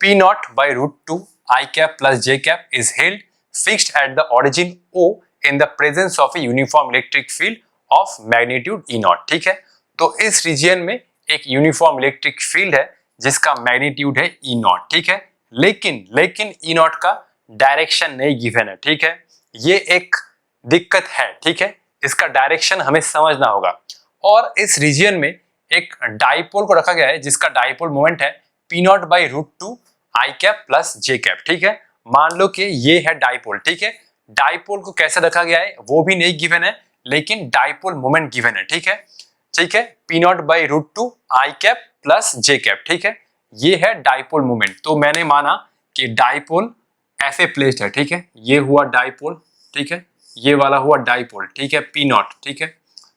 P0 by √2 I cap plus J cap is held fixed at the origin O in the presence of a uniform electric field of magnitude E0, ठीक है। तो इस reason में एक uniform electric field है जिसका magnitude है E0, ठीक है। लेकिन E0 का डायरेक्शन नहीं गिवन है, ठीक है। ये एक दिक्कत है, ठीक है। इसका डायरेक्शन हमें समझना होगा। और इस रीजन में एक डाइपोल को रखा गया है जिसका डाइपोल मोमेंट है P0 by √2 I cap plus J cap, ठीक है। मान लो कि ये है डाइपोल, ठीक है। डाइपोल को कैसे रखा गया है वो भी नहीं गिवन है, लेकिन डाइपोल मोमेंट गिवन है, ठीक है, ठीक है। P0 by √2 I cap plus J cap, ठीक है, ये है डाइपोल मोमेंट। तो मैंने माना कि डाइपोल ऐसे प्लेस्ड है, ठीक है। ये हुआ डाइपोल, ठीक है, ये वाला हुआ डाइपोल, ठीक है, P0, ठीक है।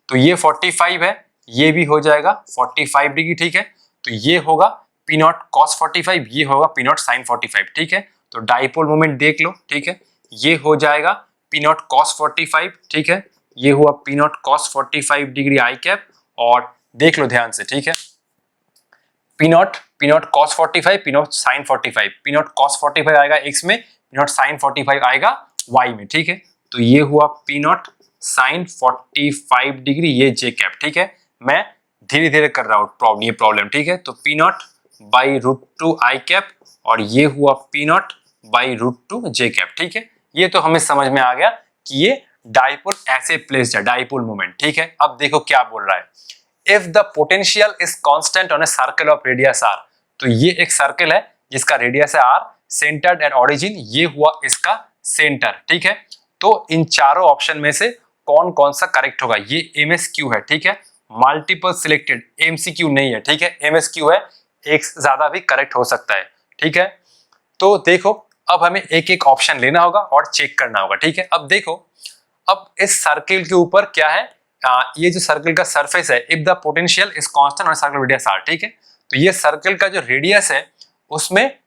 तो ये 45 है, ये भी हो जाएगा 45 डिग्री, ठीक है। तो ये होगा P0 cos 45, ये होगा P0 sin 45, ठीक है। तो डाइपोल मोमेंट देख लो, ठीक है, ये हो जाएगा P0 cos 45, ठीक है, ये हुआ P0 cos 45 degree I cap, और देख लो ध्यान से, ठीक है। P0 cos 45, P0 sin 45, P0 cos 45 आएगा x में, P0 sin 45 आएगा y में, ठीक है। तो ये हुआ P0 sin 45 डिग्री, ये J कैप, ठीक है। मैं धीरे धीरे कर रहा हूँ ये प्रॉब्लम, ठीक है। तो P0 by √2 I कैप, और ये हुआ P0 by √2 J कैप, ठीक है। ये तो हमें समझ में आ गया कि ये डाइपोल ऐसे प्लेस्ड है, डाइपोल मोमेंट, ठीक है। अब देखो क्या बोल रहा है, if the potential is constant on a circle of radius r, तो ये एक सर्कल है जिसका रेडियस है r, सेंटर्ड एट ओरिजिन, ये हुआ इसका सेंटर, ठीक है। तो इन चारों ऑप्शन में से कौन कौन सा करेक्ट होगा? ये MSQ है, ठीक है, मल्टीपल सिलेक्टेड, MCQ नहीं है, ठीक है, MSQ है, एक से ज्यादा भी करेक्ट हो सकता है, ठीक है। तो देखो अब हमें एक एक ऑप्शन लेना होगा और चेक करना होगा, ठीक है। अब देखो, अब इस सर्किल के ऊपर क्या है, ये जो सर्किल का सरफेस है, if the potential is constant और सर्किल रेडियस आर, ठीक है। तो ये सर्किल का जो रेडियस है उसमें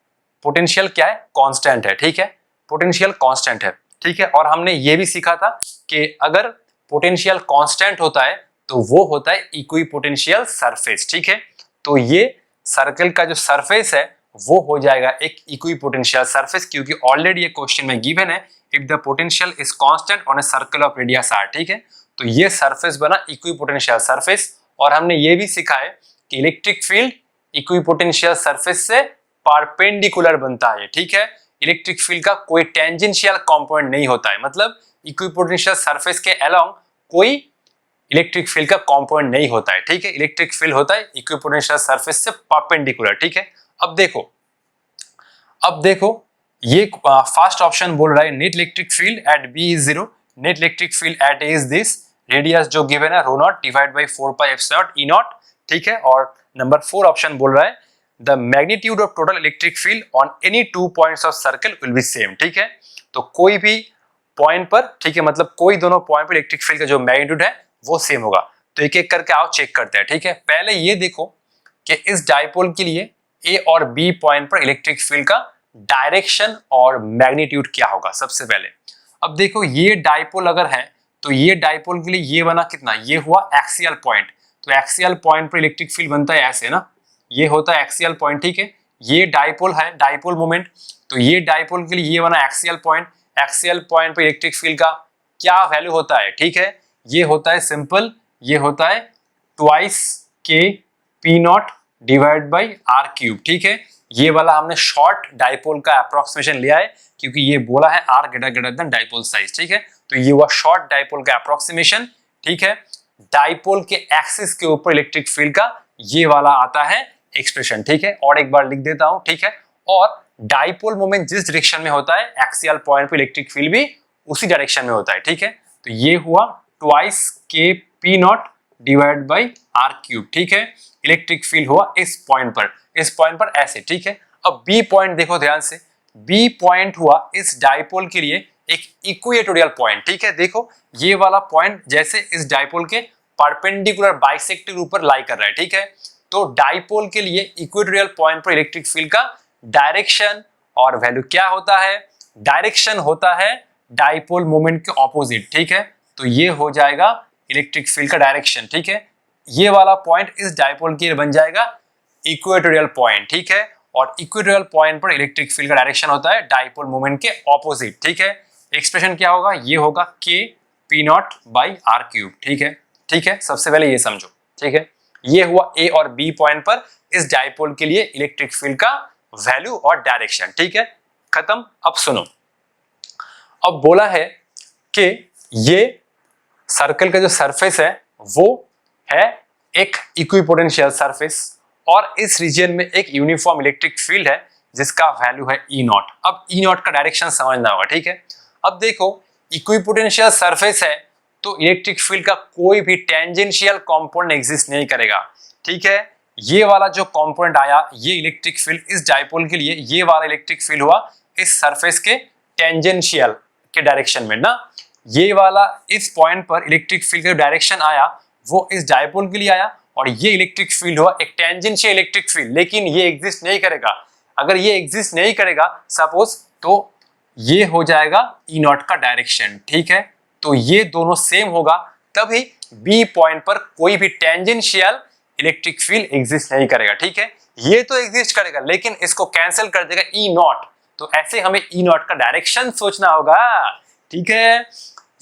पोटेंशियल क्या है? कांस्टेंट है, ठीक है, पोटेंशियल कांस्टेंट है, ठीक है। और हमने ये भी सीखा था कि अगर पोटेंशियल कांस्टेंट होता है तो वो होता है इक्विपोटेंशियल सरफेस, ठीक है। तो ये सर्किल का जो सरफेस है वो हो जाएगा एक इक्विपोटेंशियल सरफेस, क्योंकि ऑलरेडी ये क्वेश्चन में गिवन है if the potential is constant on a circle of radius R, ठीक है। तो ये सरफेस बना इक्विपोटेंशियल सरफेस। और हमने ये भी सीखा है कि इलेक्ट्रिक फील्ड इक्विपोटेंशियल सरफेस से परपेंडिकुलर बनता है, ठीक है। इलेक्ट्रिक फील्ड का कोई टेंजेंशियल कंपोनेंट नहीं होता है, मतलब इक्विपोटेंशियल सरफेस के अलोंग कोई इलेक्ट्रिक फील्ड का कंपोनेंट नहीं होता है, ठीक है। इलेक्ट्रिक फील्ड होता है इक्विपोटेंशियल सरफेस से परपेंडिकुलर, ठीक है। अब देखो ये फर्स्ट ऑप्शन बोल रहा है net electric field at B is 0, net electric field at A is this, radius जो गिवन है rho naught divide by 4 pi epsilon E naught, ठीक है। और नंबर 4 ऑप्शन बोल रहा है the magnitude of total electric field on any 2 points of circle will be same, ठीक है। तो कोई भी पॉइंट पर, ठीक है, मतलब कोई दोनों पॉइंट पर इलेक्ट्रिक फील्ड का जो मैग्नीट्यूड है वो सेम होगा। तो एक एक करके आओ चेक करते हैं, ठीक है। पहले ये देखो कि इस डाइपोल के लिए ए और बी पॉइंट पर इलेक्ट्रिक फील्ड का डायरेक्शन और मैग्नीट्यूड क्या होगा सबसे पहले। अब देखो ये डाइपोल अगर है तो ये डाइपोल के लिए ये बना कितना, ये हुआ एक्सियल पॉइंट। तो एक्सियल पॉइंट पर इलेक्ट्रिक फील्ड बनता है ऐसे ना, ये होता है एक्सियल पॉइंट, ठीक है। ये डाइपोल है, डाइपोल मोमेंट, तो ये डाइपोल के लिए ये बना एक्सियल पॉइंट। एक्सियल पॉइंट पर इलेक्ट्रिक फील्ड का क्या वैल्यू होता है, ठीक है, ये होता है सिंपल, ये होता है twice K P nought divide by R cube, ठीक है। ये वाला हमने शॉर्ट डाइपोल का अप्रोक्सीमेशन लिया है क्योंकि ये बोला है R greater than dipole size, ठीक है। तो ये हुआ शॉर्ट डाइपोल का अप्रोक्सीमेशन, ठीक है। डाइपोल के एक्सिस के ऊपर इलेक्ट्रिक फील्ड का ये वाला आता है एक्सप्रेशन, ठीक है। और एक बार लिख देता हूं, ठीक है। और डाइपोल मोमेंट जिस डायरेक्शन में होता है एक्सियल पॉइंट पे इलेक्ट्रिक फील्ड भी उसी डायरेक्शन में होता है, ठीक है। तो ये हुआ twice K P nought divide by R cube, ठीक है। इलेक्ट्रिक फील्ड हुआ इस पॉइंट पर ऐसे, ठीक है। अब बी पॉइंट देखो ध्यान से, बी पॉइंट हुआ इस डाइपोल के लिए एक इक्वेटोरियल पॉइंट, ठीक है। देखो ये वाला पॉइंट जैसे इस डाइपोल के परपेंडिकुलर बाइसेक्टर ऊपर लाई कर रहा है, ठीक है। तो डाइपोल के लिए इक्वेटोरियल पॉइंट पर इलेक्ट्रिक फील्ड का डायरेक्शन और वैल्यू क्या होता है, डायरेक्शन होता है डाइपोल मोमेंट के ऑपोजिट, ठीक है। तो ये हो जाएगा इलेक्ट्रिक फील्ड का डायरेक्शन, ठीक है। ये वाला पॉइंट इस डाइपोल के लिए बन जाएगा इक्वेटोरियल पॉइंट, ठीक है। और इक्वेटोरियल पॉइंट पर इलेक्ट्रिक फील्ड का डायरेक्शन होता है डाइपोल मोमेंट के ऑपोजिट, ठीक है। एक्सप्रेशन क्या होगा, ये होगा K P nought by R cube, ठीक है, ठीक है। सबसे पहले ये समझो, ठीक है। ये हुआ ए और बी पॉइंट पर इस डाइपोल के लिए इलेक्ट्रिक फील्ड का वैल्यू और डायरेक्शन, ठीक है, खत्म। अब सुनो, अब बोला है कि ये सर्कल का जो सरफेस है वो है एक इक्विपोटेंशियल सरफेस और इस रीजन में एक यूनिफॉर्म इलेक्ट्रिक फील्ड है जिसका वैल्यू है ई नॉट। अब ई नॉट का डायरेक्शन समझना होगा, ठीक है। अब देखो इक्विपोटेंशियल सरफेस है तो इलेक्ट्रिक फील्ड का कोई भी टेंजेंशियल कंपोनेंट एग्जिस्ट नहीं करेगा, ठीक है। ये वाला जो कंपोनेंट आया, ये इलेक्ट्रिक फील्ड इस डाइपोल के लिए, ये वाला इलेक्ट्रिक फील्ड हुआ इस सरफेस के टेंजेंशियल के डायरेक्शन में ना। ये वाला इस पॉइंट पर इलेक्ट्रिक फील्ड का डायरेक्शन आया वो इस डाइपोल के लिए आया और ये इलेक्ट्रिक फील्ड हुआ एक टेंजेंशियल इलेक्ट्रिक फील्ड, लेकिन ये एग्जिस्ट नहीं करेगा। अगर ये एग्जिस्ट नहीं करेगा सपोज, तो ये हो जाएगा ई नॉट का डायरेक्शन, ठीक है। तो ये दोनों सेम होगा तभी बी पॉइंट पर कोई भी टेंजेंशियल इलेक्ट्रिक फील्ड एग्जिस्ट नहीं करेगा, ठीक है। ये तो एग्जिस्ट करेगा लेकिन इसको कैंसिल कर देगा ई नॉट। तो ऐसे हमें ई नॉट का डायरेक्शन सोचना होगा, ठीक है।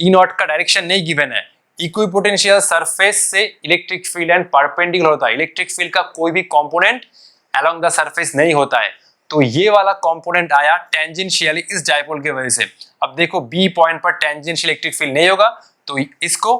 ई नॉट का डायरेक्शन नहीं गिवन है। इक्विपोटेंशियल सरफेस से इलेक्ट्रिक फील्ड एंड परपेंडिकुलर होता है, इलेक्ट्रिक फील्ड का कोई भी कंपोनेंट अलोंग द सरफेस नहीं होता है। तो ये वाला कंपोनेंट आया टेंजेंशियली इस डाइपोल की वजह से। अब देखो बी पॉइंट पर टेंजेंशियल इलेक्ट्रिक फील्ड नहीं होगा तो इसको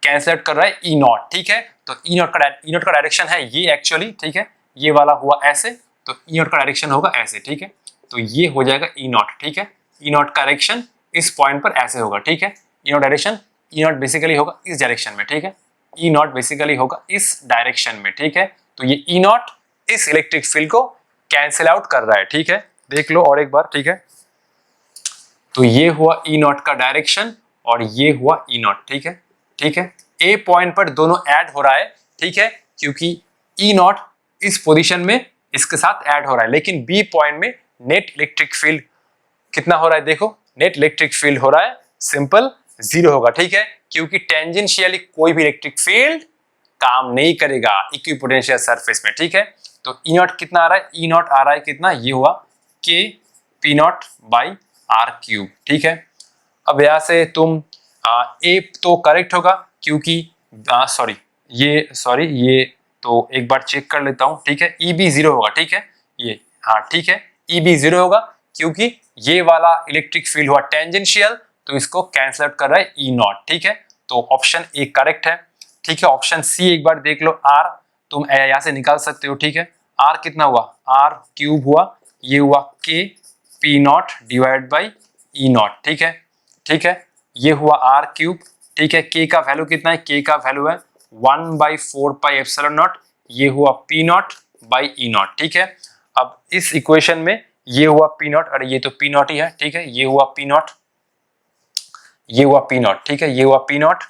कैंसिल कर रहा है ई नॉट, ठीक है। तो ई नॉट का डायरेक्शन है ये एक्चुअली, ठीक है। ये वाला हुआ ऐसे, तो ई नॉट का डायरेक्शन होगा ऐसे, ठीक है। तो ये हो जाएगा ई नॉट, ठीक है। ई नॉट का डायरेक्शन इस पॉइंट पर ऐसे होगा, ठीक है। E naught direction, E naught basically होगा इस डायरेक्शन में, ठीक है। ई नॉट बेसिकली होगा इस डायरेक्शन में, ठीक है। तो ये ई नॉट इस इलेक्ट्रिक फील्ड को कैंसिल आउट कर रहा है, ठीक है। देख लो और एक बार, ठीक है। तो ये हुआ ई नॉट का डायरेक्शन और ये हुआ ई नॉट, ठीक है, ठीक है। ए पॉइंट पर दोनों ऐड हो रहा है, ठीक है, क्योंकि ई नॉट इस पोजीशन में इसके साथ ऐड हो रहा है, लेकिन बी पॉइंट में नेट इलेक्ट्रिक फील्ड कितना हो रहा है, देखो नेट इलेक्ट्रिक फील्ड हो रहा है सिंपल 0 होगा, ठीक है, क्योंकि टेंजेंशियली कोई भी इलेक्ट्रिक फील्ड काम नहीं करेगा इक्विपोटेंशियल सरफेस में, ठीक है। तो ई नॉट कितना आ रहा है, ई नॉट आ रहा है कितना, ये हुआ K P nought by R cube, ठीक है। अब यहां से तुम ए तो करेक्ट होगा क्योंकि ये तो एक बार चेक कर लेता हूं, ठीक है। ई बी 0 होगा, ठीक है, ये हाँ ठीक है, ई बी 0 होगा क्योंकि ये वाला इलेक्ट्रिक फील्ड हुआ टेंजेंशियल, तो इसको कैंसिल आउट कर रहा है ई नॉट, ठीक है। तो ऑप्शन ए करेक्ट है, ठीक है। ऑप्शन सी एक बार देख लो, आर तुम यहां से निकाल सकते हो, ठीक है। आर कितना हुआ, आर क्यूब हुआ, ये हुआ K P nought divide by E naught, ठीक है, ठीक है। ये हुआ आर क्यूब, ठीक है। के का वैल्यू कितना है, के का वैल्यू है 1/4 पाई एप्सिलॉन नॉट, ये हुआ P nought by E naught, ठीक है। अब इस इक्वेशन में ये हुआ पी नॉट, अरे ये तो पी नॉट ही है, ठीक है, ये हुआ पी नॉट, ये हुआ पी नॉट, ठीक है, ये हुआ पी नॉट,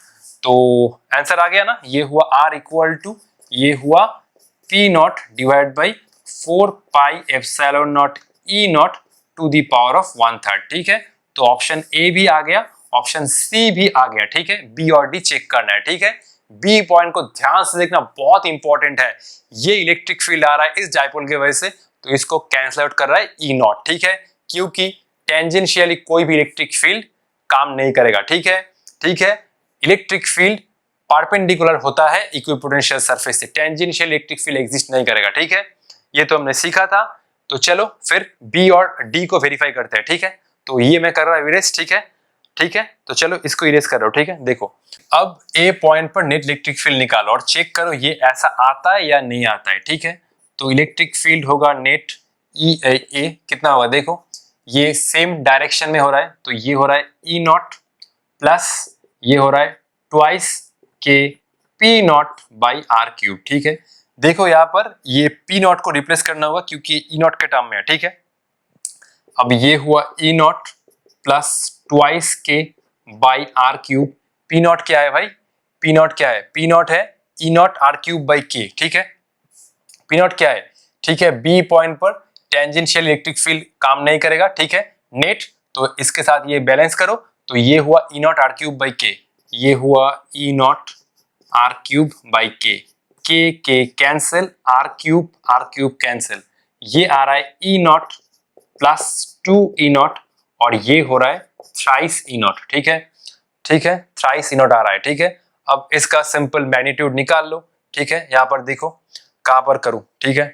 तो आंसर आ गया ना। ये हुआ आर इक्वल टू, ये हुआ P nought divide by 4 pi epsilon nought E nought to the power of 1/3, ठीक है। तो ऑप्शन ए भी आ गया, ऑप्शन सी भी आ गया, ठीक है। बी और डी चेक करना है, ठीक है। बी पॉइंट को ध्यान से देखना, बहुत इंपॉर्टेंट है। ये इलेक्ट्रिक फील्ड आ रहा है इस डायपोल की वजह से, तो इसको कैंसिल आउट कर रहा है ई नॉट, ठीक है, क्योंकि टेंजेंशियली कोई भी इलेक्ट्रिक फील्ड काम नहीं करेगा, ठीक है, ठीक है। इलेक्ट्रिक फील्ड परपेंडिकुलर होता है इक्विपोटेंशियल सरफेस से, टेंजेंशियल इलेक्ट्रिक फील्ड एग्जिस्ट नहीं करेगा, ठीक है। ये तो हमने सीखा था। तो चलो फिर बी और डी को वेरीफाई करते हैं, ठीक है। तो ये मैं कर रहा हूं इरेज, ठीक है, ठीक है। तो चलो इसको इरेज कर रहा हूं, ठीक है। देखो अब ए पॉइंट पर नेट इलेक्ट्रिक फील्ड निकालो और चेक करो ये ऐसा आता है या नहीं आता है, ठीक है। तो इलेक्ट्रिक फील्ड होगा नेट ई ए कितना होगा, देखो ये सेम डायरेक्शन में हो रहा है, तो ये हो रहा है ई नॉट प्लस ये हो रहा है twice K P nought by R cube, ठीक है। देखो यहाँ पर ये पी नॉट को रिप्लेस करना होगा क्योंकि ई नॉट के टर्म में है, ठीक है। अब ये हुआ E nought plus twice K by R cube, P nought क्या है भाई, पी नॉट क्या है, पी नॉट है E not are cube by के, ठीक है। पी नॉट क्या है, ठीक है। बी पॉइंट पर टेंजेंशियल इलेक्ट्रिक फील्ड काम नहीं करेगा, ठीक है, नेट, तो इसके साथ ये बैलेंस करो, तो ये हुआ E not are cube by के, ये हुआ E not are cube by के कैंसिल, आर क्यूब कैंसिल, ये आ रहा है E nought plus 2 E not और ये हो रहा है थ्राइस ई नॉट, ठीक है, ठीक है, थ्राइस ई नॉट आ रहा है, ठीक है। अब इसका सिंपल मैग्नीट्यूड निकाल लो, ठीक है। यहां पर देखो कहां पर करूं, ठीक है,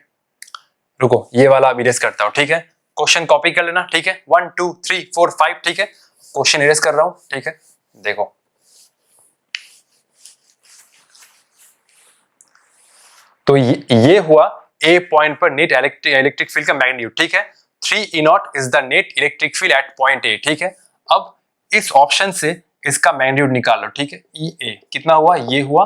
रुको ये वाला अब इरेज करता हूं, ठीक है। क्वेश्चन कॉपी कर लेना, ठीक है, 1 2 3 4 5, ठीक है। क्वेश्चन इरेज कर रहा हूं, ठीक है। देखो तो ये हुआ ए पॉइंट पर नेट इलेक्ट्रिक फील्ड का मैग्नीट्यूड, ठीक है। 3 E naught is the net electric field at point A, ठीक है। अब इस ऑप्शन से इसका मैग्नीट्यूड निकाल लो, ठीक है। ई ए कितना हुआ, ये हुआ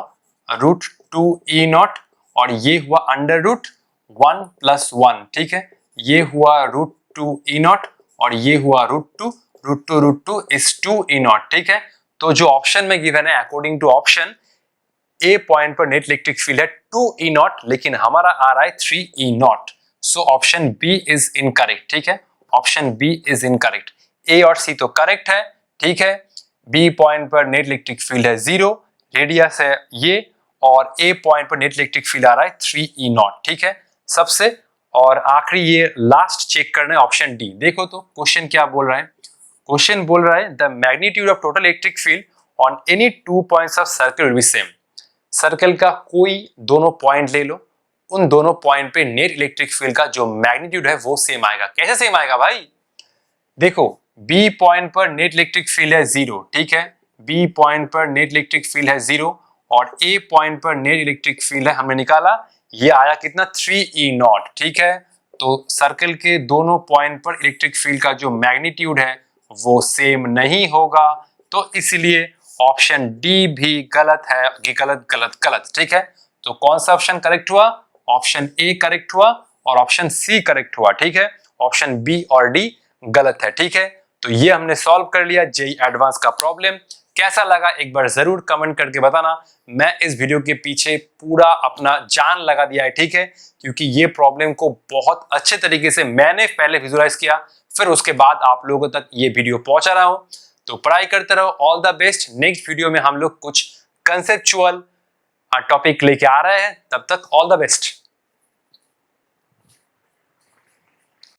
√2 ई नॉट और ये हुआ √1 + 1, ठीक है। ये हुआ √2 ई नॉट और ये हुआ √2 इज 2 ई नॉट, ठीक है। तो जो ऑप्शन में गिवन है according to option A point पर नेट इलेक्ट्रिक फील्ड है 2 ई नॉट, लेकिन हमारा आ रहा है 3 E naught, so option B is incorrect, ठीक है। Option B is incorrect, A और सी तो करेक्ट है, ठीक है। बी पॉइंट पर नेट इलेक्ट्रिक फील्ड है 0, रेडियस है ये, और ए पॉइंट पर नेट इलेक्ट्रिक फील्ड आ रहा है 3 ई नॉट, ठीक है सबसे। और आखिरी ये लास्ट चेक करना है ऑप्शन डी। देखो तो क्वेश्चन क्या बोल रहा है, क्वेश्चन बोल रहा है the magnitude of total electric field on any 2 points of circle will be same. Circle का कोई दोनों पॉइंट ले लो, उन दोनों पॉइंट पे नेट इलेक्ट्रिक फील्ड का जो मैग्नीट्यूड है वो सेम आएगा। कैसे सेम आएगा भाई, देखो बी पॉइंट पर नेट इलेक्ट्रिक फील्ड है 0, ठीक है। बी पॉइंट पर नेट इलेक्ट्रिक फील्ड है 0 और ए पॉइंट पर नेट इलेक्ट्रिक फील्ड है, हमने निकाला ये आया कितना 3 ई नॉट, ठीक है। तो सर्कल के दोनों पॉइंट पर इलेक्ट्रिक फील्ड का जो मैग्नीट्यूड है वो सेम नहीं होगा, तो इसलिए ऑप्शन डी भी गलत है कि गलत गलत गलत। ठीक है, तो कौन सा ऑप्शन करेक्ट हुआ? ऑप्शन ए करेक्ट हुआ और ऑप्शन सी करेक्ट हुआ। ठीक है, ऑप्शन बी और डी गलत है। ठीक है, तो ये हमने सॉल्व कर लिया जेईई एडवांस का प्रॉब्लम। कैसा लगा एक बार जरूर कमेंट करके बताना। मैं इस वीडियो के पीछे पूरा अपना जान लगा दिया है। ठीक है, क्योंकि ये प्रॉब्लम को बहुत अच्छे तरीके से मैंने पहले विजुअलाइज किया, फिर उसके बाद आप लोगों तक ये वीडियो पहुंचा रहा हूं। तो पढ़ाई करते रहो। All the best. Next video में हम लोग कुछ कंसेप्चुअल टॉपिक लेके आ रहे हैं। तब तक ऑल द बेस्ट।